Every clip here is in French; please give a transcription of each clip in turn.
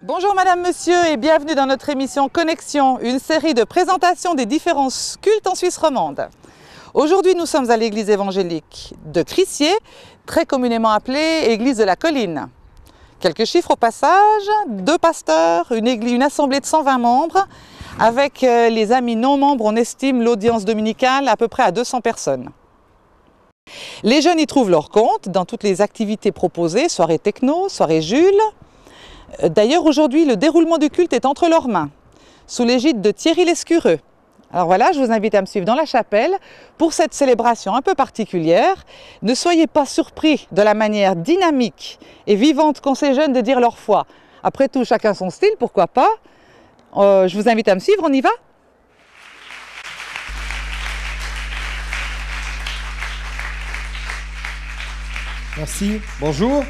Bonjour Madame, Monsieur et bienvenue dans notre émission Connexion, une série de présentations des différents cultes en Suisse romande. Aujourd'hui, nous sommes à l'église évangélique de Crissier, très communément appelée Église de la Colline. Quelques chiffres au passage, 2 pasteurs, une assemblée de 120 membres. Avec les amis non membres, on estime l'audience dominicale à peu près à 200 personnes. Les jeunes y trouvent leur compte dans toutes les activités proposées, soirée techno, soirée Jules. D'ailleurs, aujourd'hui, le déroulement du culte est entre leurs mains, sous l'égide de Thierry Lescureux. Alors voilà, je vous invite à me suivre dans la chapelle pour cette célébration un peu particulière. Ne soyez pas surpris de la manière dynamique et vivante qu'ont ces jeunes de dire leur foi. Après tout, chacun son style, pourquoi pas. Je vous invite à me suivre, on y va ? Merci, bonjour.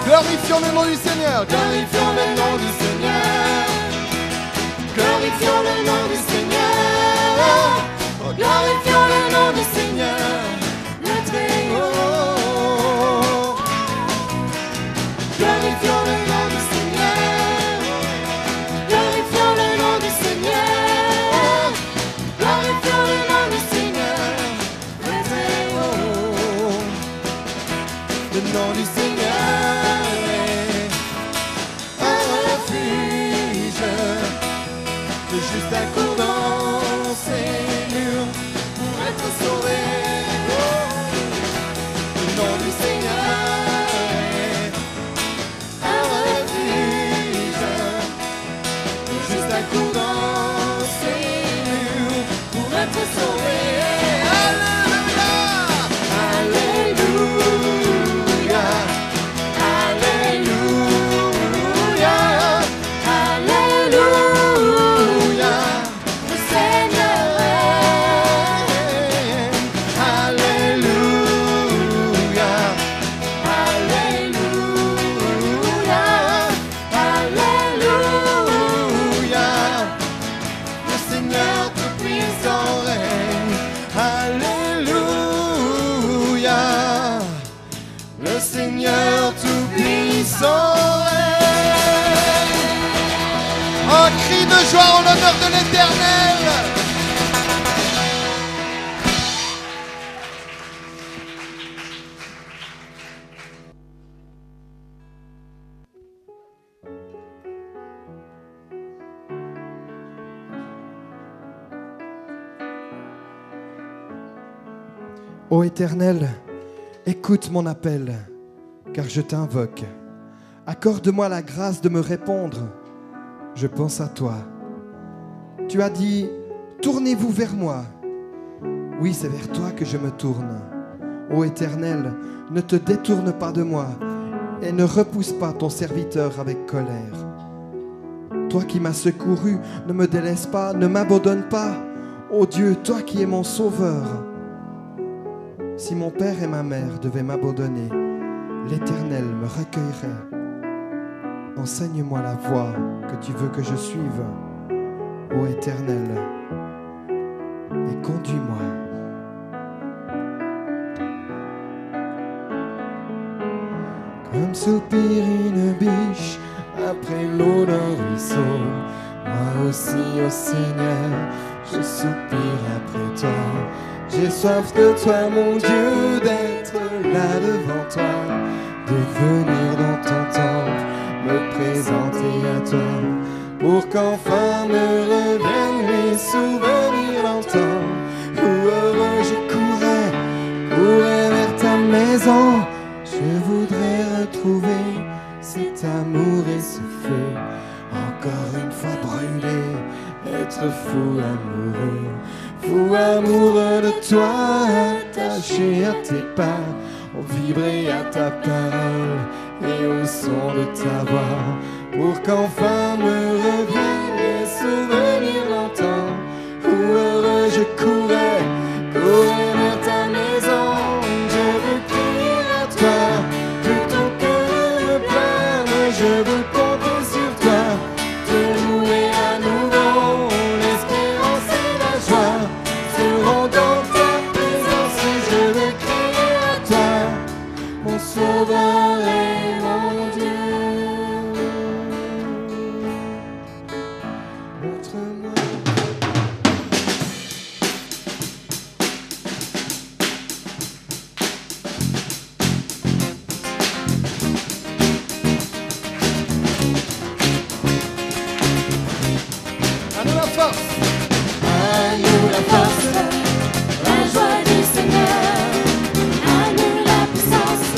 Glorifions le nom du Seigneur, glorifions le nom du Seigneur, glorifions le nom du Seigneur, glorifions le nom du Seigneur, le Très-Haut. Glorifions le nom du Seigneur, glorifions le nom du Seigneur, glorifions le nom du Seigneur, le Très-Haut. Le nom du Seigneur. Juste un coup dans ces murs pour être sauvé. Le nom du Seigneur est un refuge. Juste un coup dans ces murs pour être sauvé. Alléluia, Alléluia. gloire en l'honneur de l'Éternel. Ô Éternel, écoute mon appel, car je t'invoque. Accorde-moi la grâce de me répondre. Je pense à toi. Tu as dit, tournez-vous vers moi. Oui, c'est vers toi que je me tourne. Ô Éternel, ne te détourne pas de moi et ne repousse pas ton serviteur avec colère. Toi qui m'as secouru, ne me délaisse pas, ne m'abandonne pas. Ô Dieu, toi qui es mon sauveur. Si mon père et ma mère devaient m'abandonner, l'Éternel me recueillerait. Enseigne-moi la voie que tu veux que je suive, ô Éternel, et conduis-moi. Comme soupire une biche après l'eau d'un ruisseau, moi aussi, ô Seigneur, je soupire après toi. J'ai soif de toi, mon Dieu, d'être là devant toi, de venir dans ton temple, me présenter à toi, pour qu'enfin me reviennent les souvenirs d'antan. Où heureux je courais vers ta maison. Je voudrais retrouver cet amour et ce feu, encore une fois brûlé, être fou amoureux de toi, attaché à tes pas, vibrer à ta parole et au son de ta voix, pour qu'enfin me reviennent les souvenirs d'antan. Où heureux je courais vers ta maison. Je veux crier à toi, plutôt que de me plaindre, je veux compter sur toi, te louer à nouveau. L'espérance et la joie seront dans ta présence. Je veux crier à toi, mon sauveur et mon Dieu. Montre-moi. À nous la force. À nous la force, la joie du Seigneur. À nous la puissance,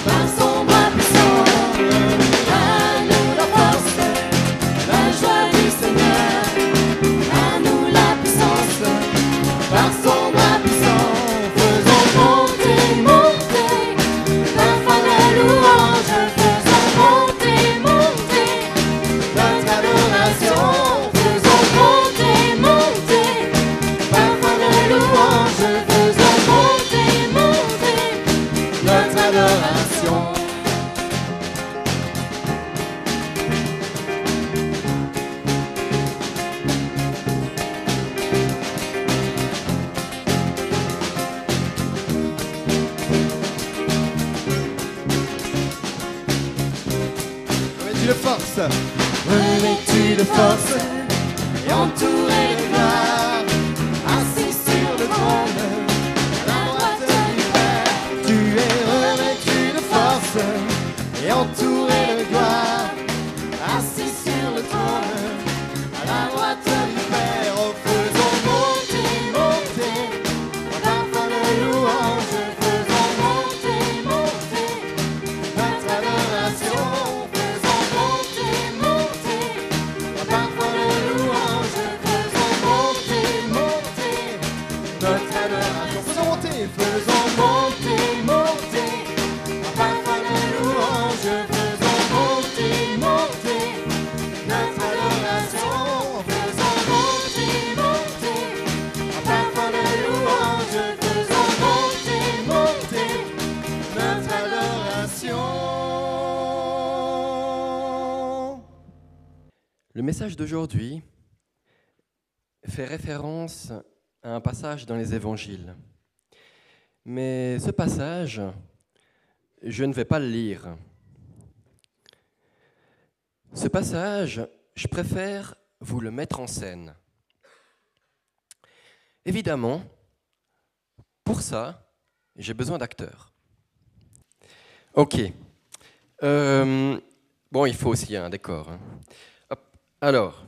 par son bras puissant. À nous la force, la joie du Seigneur. À nous la puissance, par son bras puissant. Faisons monter, monter, parfum de louange. Faisons monter, monter, notre adoration. Faisons monter, monter, parfum de louange. Faisons monter, monter, notre adoration. Revêtu de force. Revêtu de force et entouré de gloire, assis sur le trône, à la droite du Père. Tu es revêtu de force et entouré de gloire, Assis sur le trône, à la droite du Père. oh, faisons Monter, monter, un parfum de louange. Faisons monter, monter, notre adoration. Faisons monter, monter, un parfum de louange. Faisons monter, monter, notre adoration. faisons monter. Faisons monter, monter, un parfum de louange. Faisons monter, monter, notre adoration. Faisons monter, monter, un parfum de louange. Faisons monter, monter, notre adoration. Le message d'aujourd'hui fait référence à un passage dans les évangiles. Mais ce passage, je ne vais pas le lire. Ce passage, je préfère vous le mettre en scène. Évidemment, pour ça, j'ai besoin d'acteurs. Ok. Bon, il faut aussi un décor. Hein. Hop. Alors,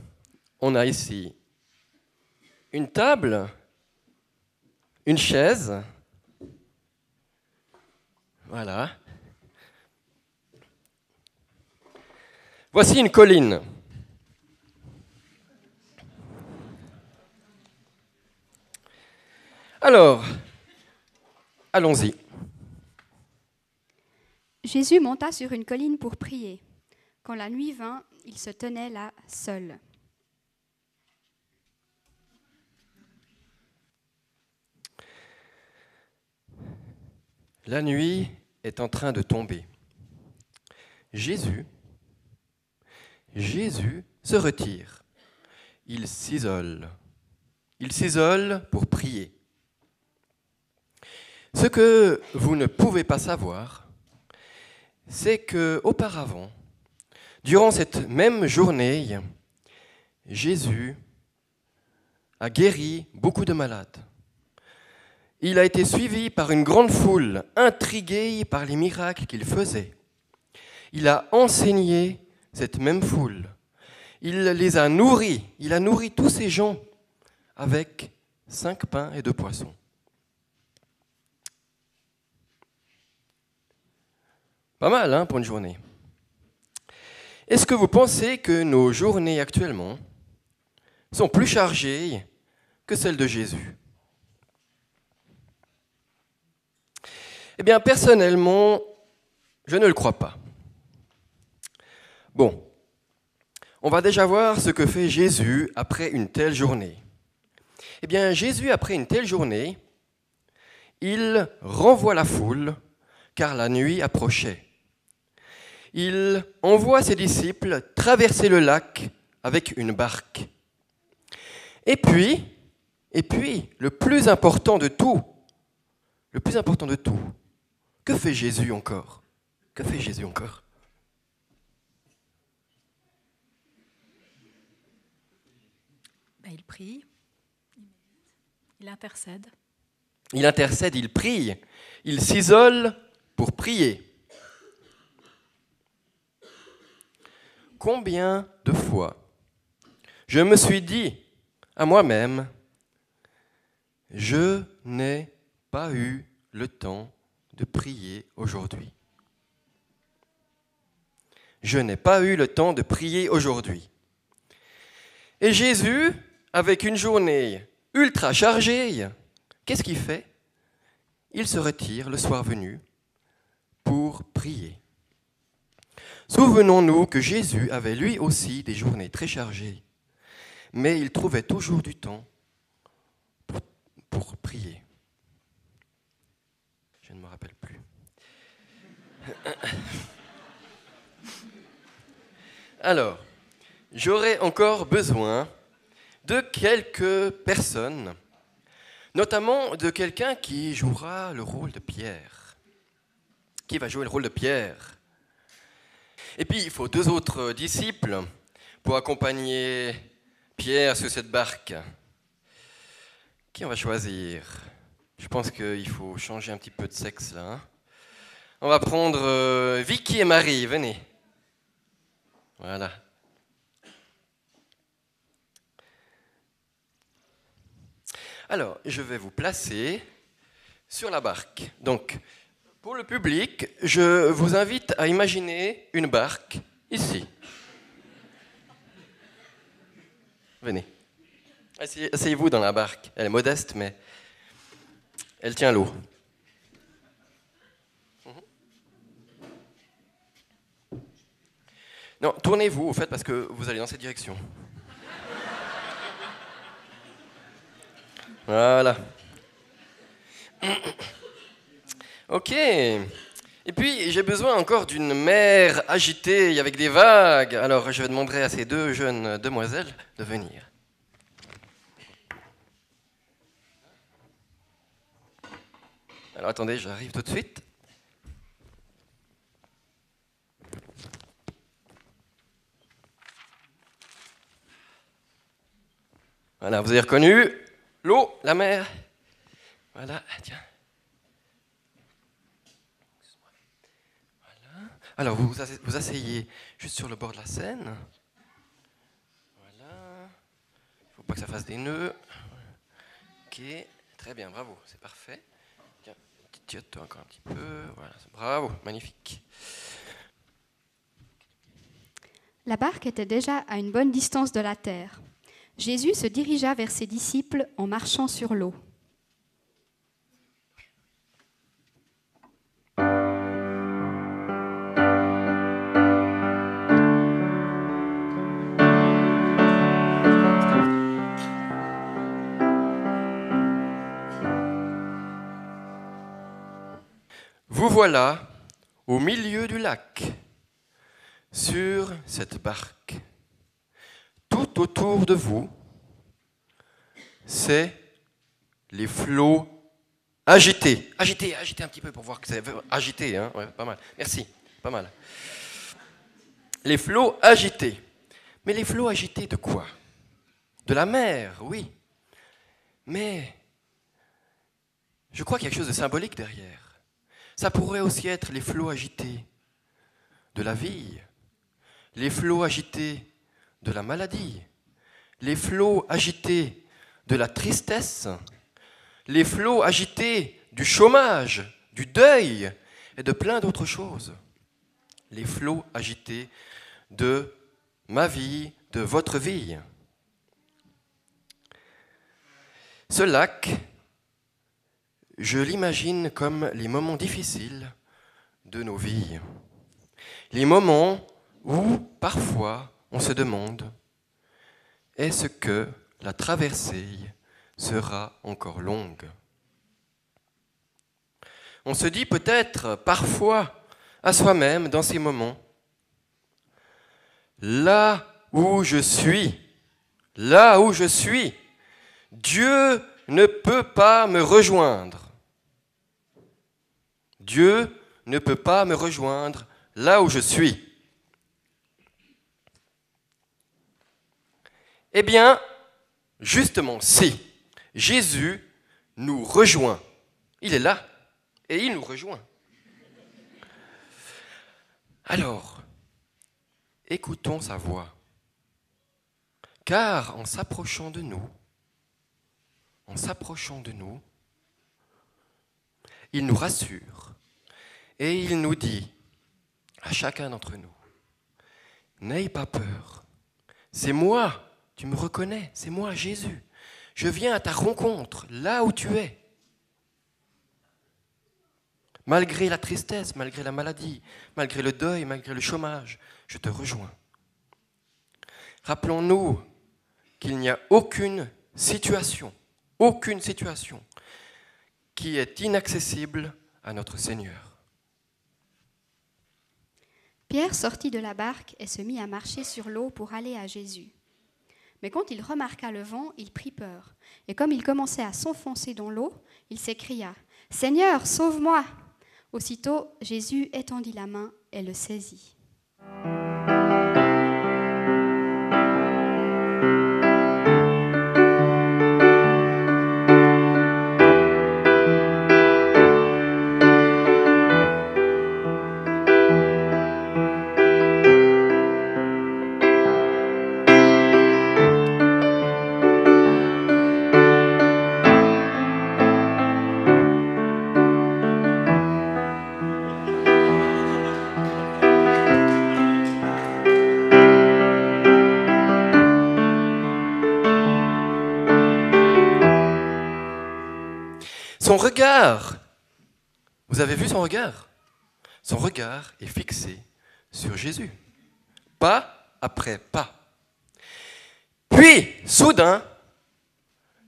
on a ici une table, une chaise. Voilà. Voici une colline. Alors, allons-y. Jésus monta sur une colline pour prier. Quand la nuit vint, il se tenait là seul. La nuit est en train de tomber. Jésus se retire. Il s'isole. Il s'isole pour prier. Ce que vous ne pouvez pas savoir, c'est qu'auparavant, durant cette même journée, Jésus a guéri beaucoup de malades. Il a été suivi par une grande foule, intriguée par les miracles qu'il faisait. Il a enseigné cette même foule. Il les a nourris. Il a nourri tous ces gens avec 5 pains et 2 poissons. Pas mal, hein, pour une journée. Est-ce que vous pensez que nos journées actuellement sont plus chargées que celles de Jésus ? Eh bien, personnellement, je ne le crois pas. Bon, on va déjà voir ce que fait Jésus après une telle journée. Eh bien, Jésus, après une telle journée, il renvoie la foule, car la nuit approchait. Il envoie ses disciples traverser le lac avec une barque. Et puis, le plus important de tout, que fait Jésus encore ? Que fait Jésus encore ? Il prie, il intercède. Il intercède, il prie, il s'isole pour prier. Combien de fois je me suis dit à moi-même, je n'ai pas eu le temps de prier aujourd'hui. Je n'ai pas eu le temps de prier aujourd'hui. Et Jésus, avec une journée ultra chargée, qu'est-ce qu'il fait ? Il se retire le soir venu pour prier. Souvenons-nous que Jésus avait lui aussi des journées très chargées, mais il trouvait toujours du temps pour prier. Je ne me rappelle plus. Alors, j'aurais encore besoin de quelques personnes, notamment de quelqu'un qui jouera le rôle de Pierre. Qui va jouer le rôle de Pierre ? Et puis, il faut 2 autres disciples pour accompagner Pierre sur cette barque. Qui on va choisir ? Je pense qu'il faut changer un petit peu de sexe, là. Hein. On va prendre Vicky et Marie, venez. Voilà. Alors, je vais vous placer sur la barque. Donc, pour le public, je vous invite à imaginer une barque ici. Venez. Asseyez-vous dans la barque. Elle est modeste, mais elle tient l'eau. Non, tournez-vous, au fait, parce que vous allez dans cette direction. Voilà. Ok. Et puis, j'ai besoin encore d'une mer agitée avec des vagues. Alors, je demanderai à ces 2 jeunes demoiselles de venir. Alors, attendez, j'arrive tout de suite. Voilà, vous avez reconnu l'eau, la mer. Voilà, tiens. Voilà. Alors, vous vous asseyez juste sur le bord de la Seine. Voilà. Il ne faut pas que ça fasse des nœuds. Ok, très bien, bravo, c'est parfait. Tiens, tire-toi encore un petit peu. Voilà, bravo, magnifique. La barque était déjà à une bonne distance de la terre. Jésus se dirigea vers ses disciples en marchant sur l'eau. Vous voilà au milieu du lac, sur cette barque. Tout autour de vous, c'est les flots agités. Agitez un petit peu pour voir que c'est agité, hein? Ouais, pas mal. Merci, pas mal. Les flots agités. Mais les flots agités de quoi? De la mer, oui. Mais je crois qu'il y a quelque chose de symbolique derrière. Ça pourrait aussi être les flots agités de la vie, les flots agités de la maladie, les flots agités de la tristesse, les flots agités du chômage, du deuil et de plein d'autres choses. Les flots agités de ma vie, de votre vie. Ce lac, je l'imagine comme les moments difficiles de nos vies. Les moments où, parfois, on se demande, est-ce que la traversée sera encore longue? On se dit peut-être, parfois, à soi-même, dans ces moments, là où je suis, Dieu ne peut pas me rejoindre. Dieu ne peut pas me rejoindre là où je suis. Eh bien, justement, si Jésus nous rejoint, il est là et il nous rejoint. Alors, écoutons sa voix, car en s'approchant de nous, il nous rassure et il nous dit à chacun d'entre nous, n'aie pas peur, c'est moi, tu me reconnais, c'est moi Jésus, je viens à ta rencontre là où tu es. Malgré la tristesse, malgré la maladie, malgré le deuil, malgré le chômage, je te rejoins. Rappelons-nous qu'il n'y a aucune situation qui est inaccessible à notre Seigneur. Pierre sortit de la barque et se mit à marcher sur l'eau pour aller à Jésus. Mais quand il remarqua le vent, il prit peur. Et comme il commençait à s'enfoncer dans l'eau, il s'écria « Seigneur, sauve-moi !» Aussitôt, Jésus étendit la main et le saisit. Son regard, vous avez vu son regard? Son regard est fixé sur Jésus, pas après pas. Puis, soudain,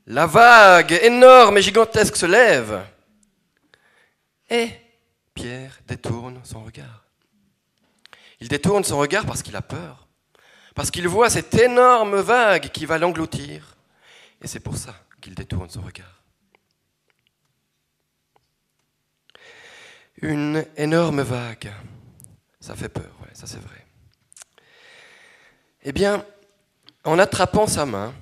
la vague énorme et gigantesque se lève et Pierre détourne son regard. Il détourne son regard parce qu'il a peur, parce qu'il voit cette énorme vague qui va l'engloutir et c'est pour ça qu'il détourne son regard. Une énorme vague, ça fait peur, ouais, ça c'est vrai. Eh bien, en attrapant sa main,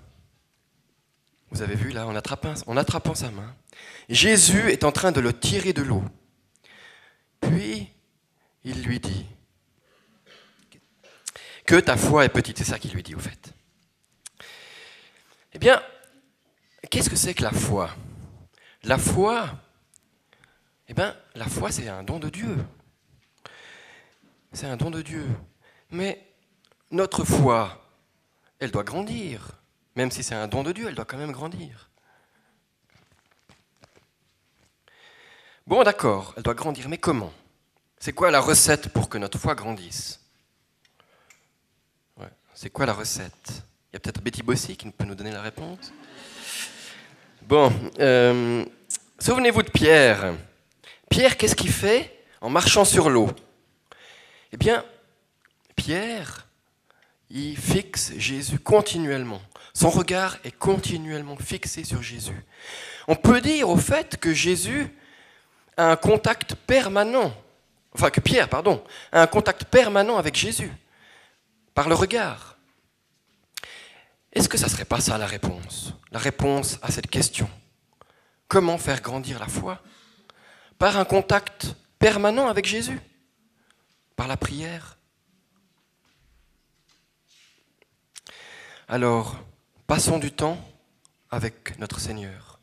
vous avez vu là, en attrapant sa main, Jésus est en train de le tirer de l'eau. Puis, il lui dit que ta foi est petite. C'est ça qu'il lui dit au fait. Eh bien, qu'est-ce que c'est que la foi? La foi, eh bien, la foi, c'est un don de Dieu. C'est un don de Dieu. Mais notre foi, elle doit grandir. Même si c'est un don de Dieu, elle doit quand même grandir. Bon, d'accord, elle doit grandir, mais comment? C'est quoi la recette pour que notre foi grandisse? Ouais, c'est quoi la recette? Il y a peut-être Betty Bossy qui peut nous donner la réponse. Bon, souvenez-vous de Pierre. Pierre, qu'est-ce qu'il fait en marchant sur l'eau? Eh bien, Pierre, il fixe Jésus continuellement. Son regard est continuellement fixé sur Jésus. On peut dire au fait que Jésus a un contact permanent, enfin que Pierre, pardon, a un contact permanent avec Jésus, par le regard. Est-ce que ça ne serait pas ça la réponse? La réponse à cette question. Comment faire grandir la foi? Par un contact permanent avec Jésus? Par la prière? Alors, passons du temps avec notre Seigneur.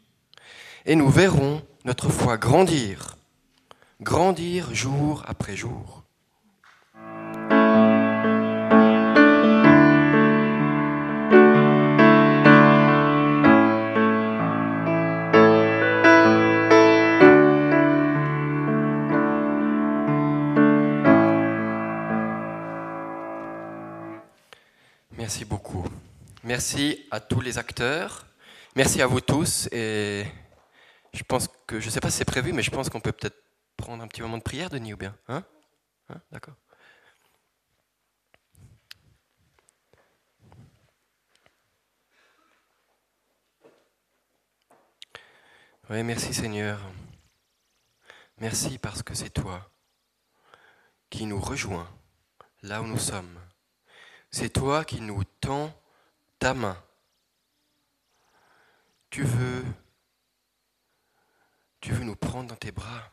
Et nous verrons notre foi grandir, grandir jour après jour. Merci beaucoup. Merci à tous les acteurs. Merci à vous tous. Et je pense que, je ne sais pas si c'est prévu, mais je pense qu'on peut peut-être prendre un petit moment de prière, Denis, ou bien? Hein? D'accord. Oui, merci Seigneur. Merci parce que c'est toi qui nous rejoins là où nous sommes. C'est toi qui nous tends ta main. Tu veux nous prendre dans tes bras.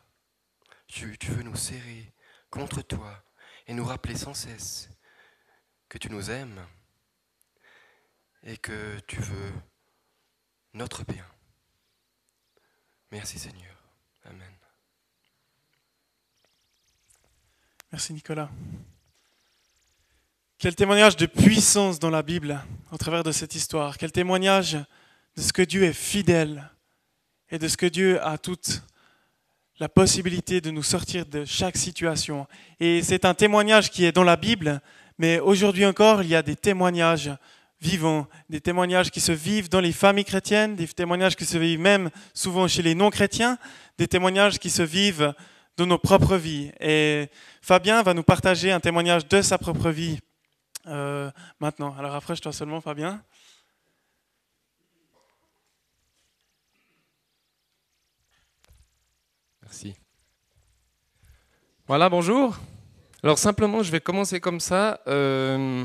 Tu veux nous serrer contre toi et nous rappeler sans cesse que tu nous aimes et que tu veux notre bien. Merci Seigneur. Amen. Merci Nicolas. Quel témoignage de puissance dans la Bible au travers de cette histoire. Quel témoignage de ce que Dieu est fidèle et de ce que Dieu a toute la possibilité de nous sortir de chaque situation. Et c'est un témoignage qui est dans la Bible, mais aujourd'hui encore, il y a des témoignages vivants, des témoignages qui se vivent dans les familles chrétiennes, des témoignages qui se vivent même souvent chez les non-chrétiens, des témoignages qui se vivent dans nos propres vies. Et Fabien va nous partager un témoignage de sa propre vie maintenant. Alors approche-toi seulement, Fabien. Merci. Voilà, bonjour. Alors simplement, je vais commencer comme ça. Dieu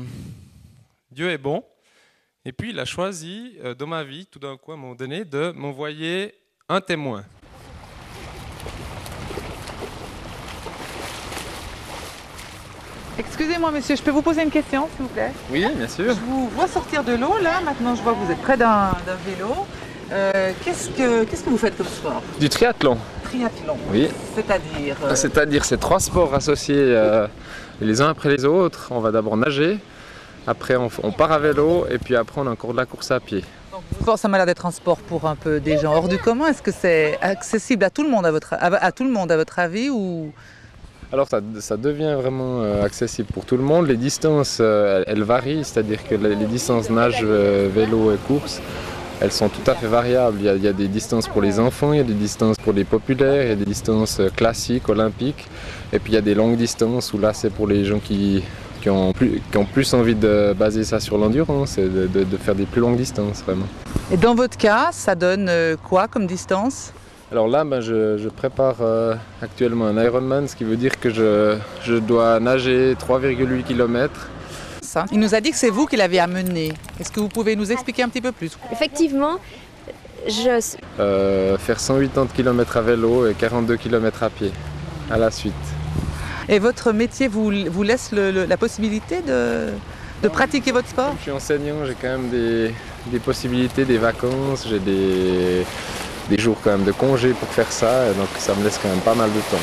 est bon. Et puis, il a choisi dans ma vie, tout d'un coup, à un moment donné, de m'envoyer un témoin. Excusez-moi, monsieur, je peux vous poser une question, s'il vous plaît? Oui, bien sûr. Je vous vois sortir de l'eau, là. Maintenant, je vois que vous êtes près d'un vélo. Qu'est-ce que vous faites comme sport? Du triathlon. Triathlon. Oui. C'est-à-dire C'est-à-dire, c'est 3 sports associés les uns après les autres. On va d'abord nager, après on part à vélo, et puis après on a encore de la course à pied. donc, ça m'a l'air d'être un sport pour un peu des gens hors du commun. Est-ce que c'est accessible à tout le monde, à votre avis, ou... Alors ça devient vraiment accessible pour tout le monde. Les distances, elles varient, c'est-à-dire que les distances nage, vélo et course, elles sont tout à fait variables. Il y a des distances pour les enfants, il y a des distances pour les populaires, il y a des distances classiques, olympiques. Et puis il y a des longues distances où là c'est pour les gens qui ont plus envie de baser ça sur l'endurance et de faire des plus longues distances vraiment. Et dans votre cas, ça donne quoi comme distance? Alors là, je prépare actuellement un Ironman, ce qui veut dire que je dois nager 3,8 km. Il nous a dit que c'est vous qui l'avez amené. Est-ce que vous pouvez nous expliquer un petit peu plus? Effectivement, Faire 180 km à vélo et 42 km à pied, à la suite. Et votre métier vous laisse la possibilité de pratiquer votre sport? Comme je suis enseignant, j'ai quand même des possibilités, des vacances, j'ai des jours quand même de congé pour faire ça, et donc ça me laisse quand même pas mal de temps.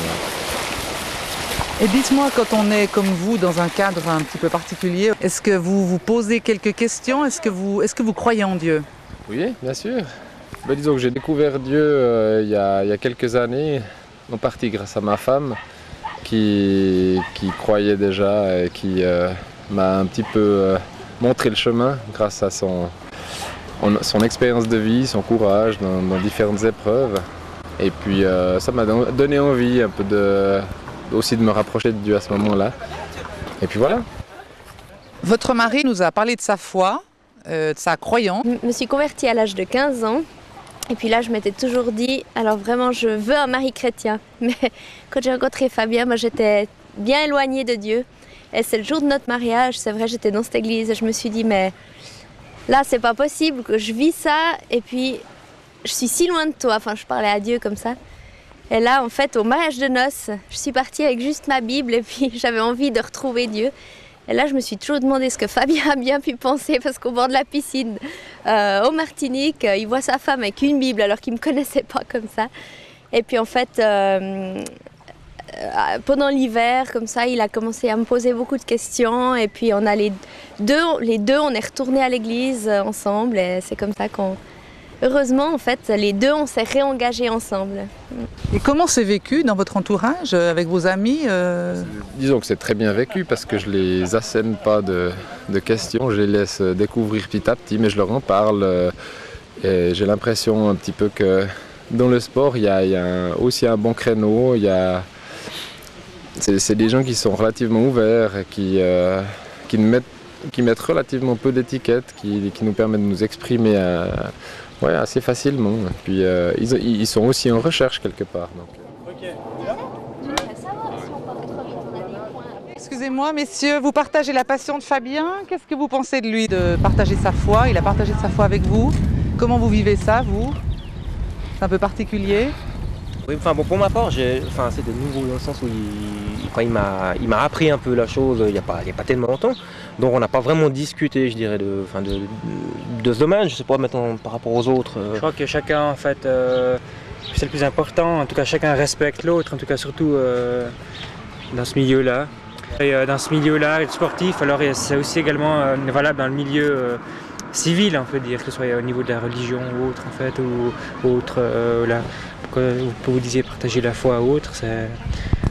Et dites-moi, quand on est comme vous dans un cadre un petit peu particulier, est-ce que vous vous posez quelques questions? Est-ce que vous croyez en Dieu? Oui, bien sûr. Disons que j'ai découvert Dieu il y a quelques années, en partie grâce à ma femme, qui croyait déjà et qui m'a un petit peu montré le chemin grâce à son expérience de vie, son courage dans différentes épreuves. Et puis ça m'a donné envie un peu aussi de me rapprocher de Dieu à ce moment-là. Et puis voilà. Votre mari nous a parlé de sa foi, de sa croyance. Je me suis convertie à l'âge de 15 ans. Et puis là, je m'étais toujours dit, alors vraiment, je veux un mari chrétien. Mais quand j'ai rencontré Fabien, moi j'étais bien éloignée de Dieu. Et c'est le jour de notre mariage, c'est vrai, j'étais dans cette église et je me suis dit, mais là, c'est pas possible que je vis ça et puis je suis si loin de toi. Enfin, je parlais à Dieu comme ça. Et là, en fait, au mariage de noces, je suis partie avec juste ma Bible et puis j'avais envie de retrouver Dieu. Et là, je me suis toujours demandé ce que Fabien a bien pu penser parce qu'au bord de la piscine, au Martinique, il voit sa femme avec une Bible alors qu'il ne me connaissait pas comme ça. Et puis en fait, pendant l'hiver, comme ça, il a commencé à me poser beaucoup de questions. Et puis on a les deux, on est retournés à l'église ensemble. Et c'est comme ça qu'on... Heureusement, en fait, les deux, on s'est réengagés ensemble. Et comment c'est vécu dans votre entourage, avec vos amis Disons que c'est très bien vécu parce que je les assène pas de questions, je les laisse découvrir petit à petit, mais je leur en parle. Et j'ai l'impression un petit peu que dans le sport, il y a aussi un bon créneau. C'est des gens qui sont relativement ouverts et qui mettent relativement peu d'étiquettes, qui nous permettent de nous exprimer assez facilement. Et puis ils sont aussi en recherche quelque part. Donc. Excusez-moi, messieurs, vous partagez la passion de Fabien. Qu'est-ce que vous pensez de lui, de partager sa foi? Il a partagé sa foi avec vous. Comment vous vivez ça, vous? C'est un peu particulier? Oui, pour ma part, c'était nouveau dans le sens où il m'a appris un peu la chose il y a pas tellement longtemps. Donc on n'a pas vraiment discuté, je dirais, de ce domaine. Je sais pas, maintenant par rapport aux autres. Je crois que chacun, en fait, c'est le plus important. En tout cas, chacun respecte l'autre, en tout cas surtout dans ce milieu-là. Et dans ce milieu-là, le sportif, alors c'est aussi également valable dans le milieu civil, on peut dire, que ce soit au niveau de la religion ou autre, en fait, ou autre, là. Vous disiez partager la foi à autre, le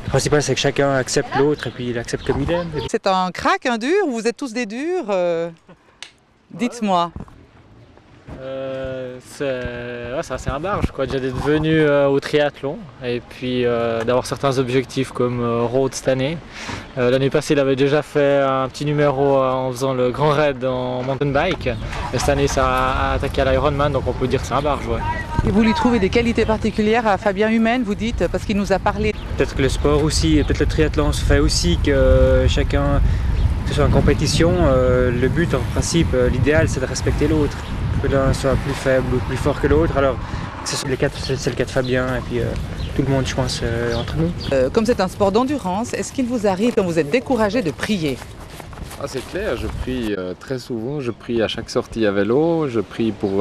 principal c'est que chacun accepte l'autre et puis il accepte comme il aime. C'est un crack, un dur, ou vous êtes tous des durs Dites-moi. C'est assez un barge, quoi. Déjà d'être venu au triathlon et puis d'avoir certains objectifs comme Road cette année. L'année passée, il avait déjà fait un petit numéro en faisant le grand raid en mountain bike. Et cette année, ça a attaqué à l'Ironman, donc on peut dire que c'est un barge. Ouais. Et vous lui trouvez des qualités particulières à Fabien humaines, vous dites, parce qu'il nous a parlé. Peut-être que le sport aussi, et peut-être le triathlon se fait aussi que chacun, que ce soit en compétition, le but en principe, l'idéal c'est de respecter l'autre. Que l'un soit plus faible ou plus fort que l'autre. Alors c'est le cas de Fabien et puis tout le monde, je pense, entre nous. Comme c'est un sport d'endurance, est-ce qu'il vous arrive, quand vous êtes découragé, de prier? C'est clair, je prie très souvent, je prie à chaque sortie à vélo, je prie pour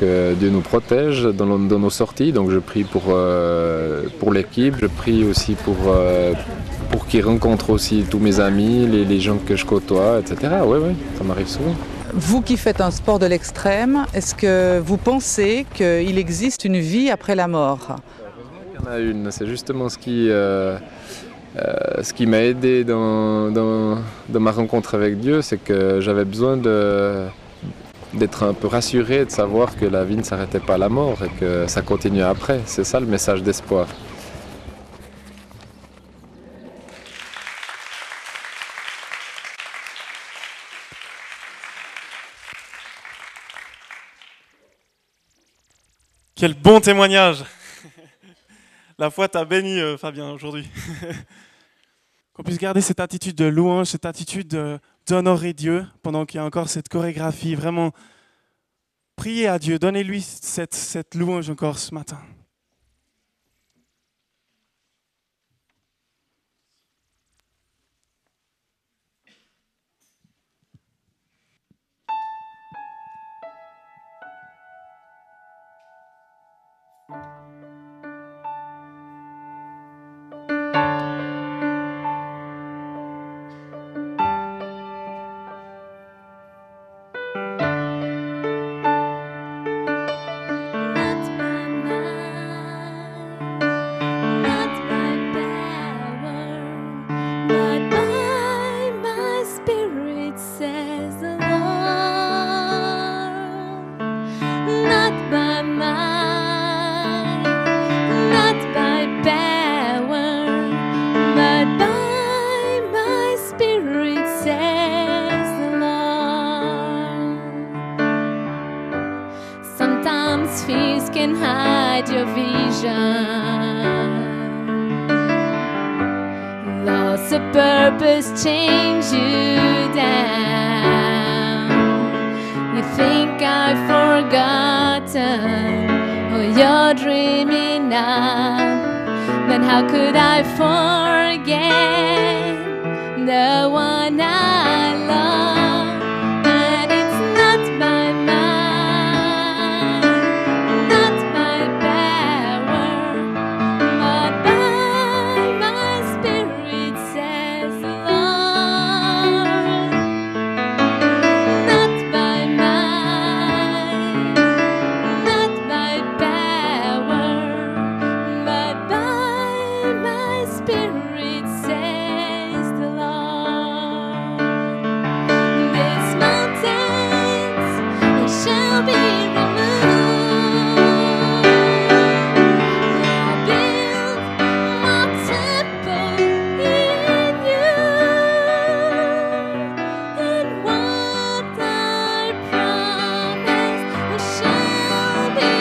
que Dieu nous protège dans nos sorties, donc je prie pour l'équipe, je prie aussi pour qu'ils rencontrent aussi tous mes amis, les gens que je côtoie, etc. Oui, ça m'arrive souvent. Vous qui faites un sport de l'extrême, est-ce que vous pensez qu'il existe une vie après la mort? Il y en a une, c'est justement ce qui m'a aidé dans ma rencontre avec Dieu, c'est que j'avais besoin d'être un peu rassuré, de savoir que la vie ne s'arrêtait pas à la mort et que ça continuait après. C'est ça le message d'espoir. Quel bon témoignage! La foi t'a béni, Fabien, aujourd'hui. Qu'on puisse garder cette attitude de louange, cette attitude d'honorer Dieu pendant qu'il y a encore cette chorégraphie vraiment Priez à Dieu, donnez-lui cette louange encore ce matin. Fears can hide your vision. Loss of purpose change you down. You think I've forgotten, or you're dreaming now. But how could I forget the one I love? And it's not by might, not by power, but by my spirit, says the Lord. Not by might, not by power, but by my spirit, says the Lord. These mountains shall be removed. I'll build my temple in you, and what I promised shall be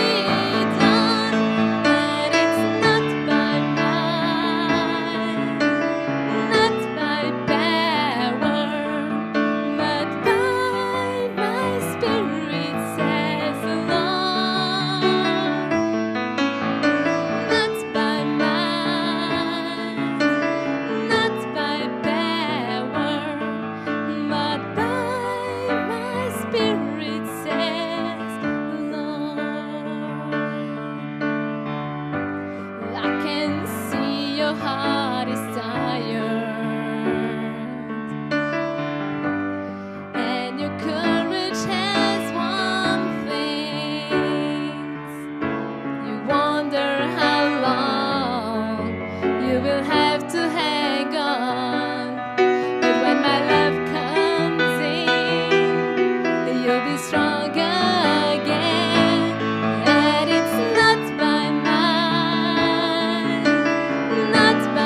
done. And it's not by might, not by power, but by my spirit, says the Lord. Not by might, not by power, but by my spirit, says the Lord. I can see your heart is tired, and your courage has won things. You wonder how long you will have to hang on, but when my love comes in, you'll be strong again. And it's not by might, not by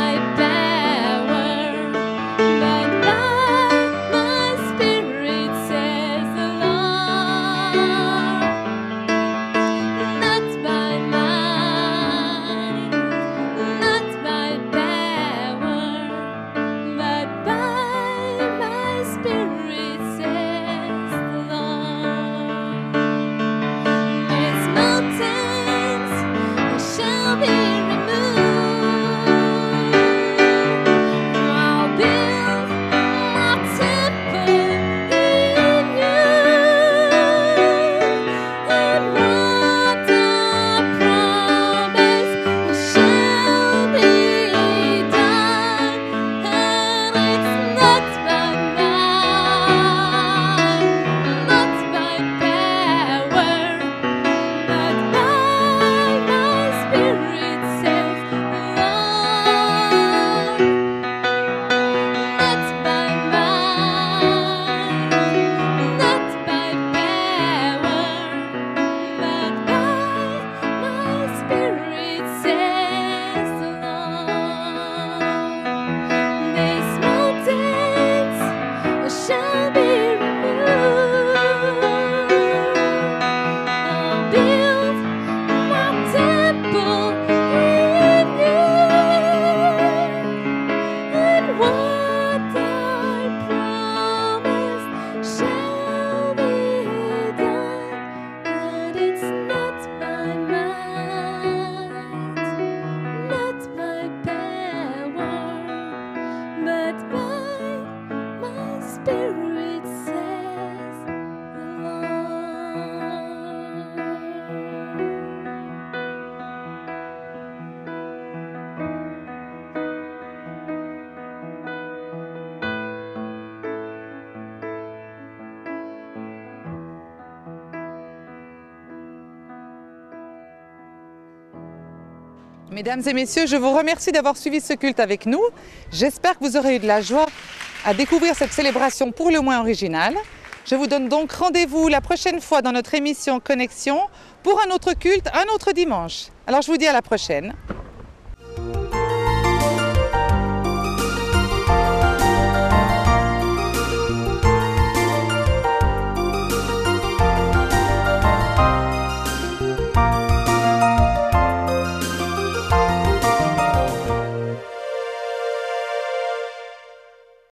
Mesdames et messieurs, je vous remercie d'avoir suivi ce culte avec nous. J'espère que vous aurez eu de la joie à découvrir cette célébration pour le moins originale. Je vous donne donc rendez-vous la prochaine fois dans notre émission Connexion pour un autre culte, un autre dimanche. Alors je vous dis à la prochaine.